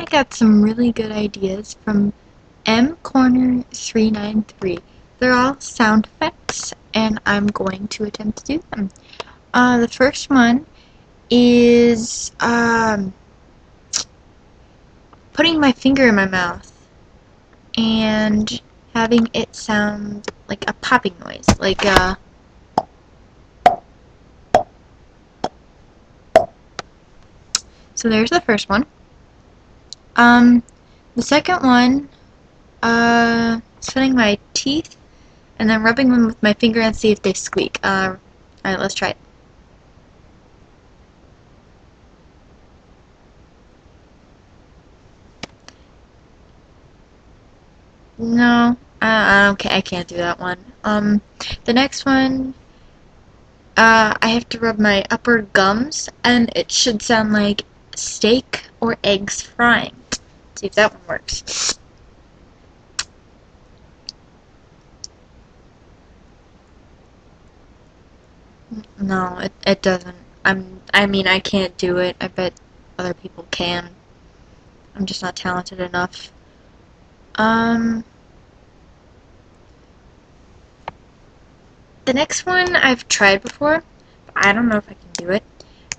I got some really good ideas from mcorner393. They're all sound effects, and I'm going to attempt to do them. The first one is putting my finger in my mouth and having it sound like a popping noise, like So there's the first one. The second one, setting my teeth and then rubbing them with my finger and see if they squeak. Alright, let's try it. No, okay, I can't do that one. The next one, I have to rub my upper gums, and it should sound like steak or eggs frying. Let's see if that one works. No, it doesn't. I mean, I can't do it. I bet other people can. I'm just not talented enough. The next one I've tried before, but I don't know if I can do it.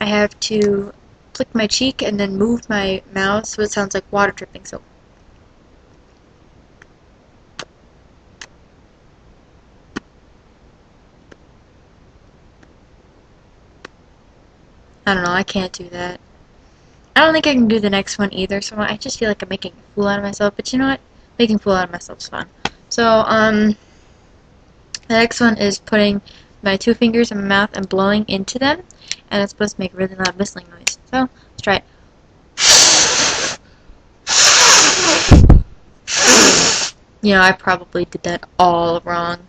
I have to flick my cheek and then move my mouth so it sounds like water dripping. So I don't know, I can't do that. I don't think I can do the next one either, so I just feel like I'm making a fool out of myself, but you know what? Making a fool out of myself is fun. So, the next one is putting my two fingers in my mouth and blowing into them, and it's supposed to make a really loud whistling noise. So, let's try it. You know, I probably did that all wrong,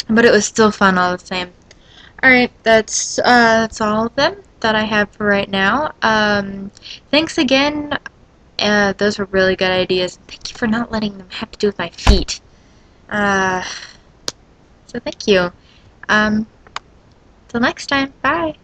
but it was still fun all the same. Alright, that's all of them that I have for right now. Thanks again. Those were really good ideas. Thank you for not letting them have to do with my feet. So thank you. Till next time. Bye.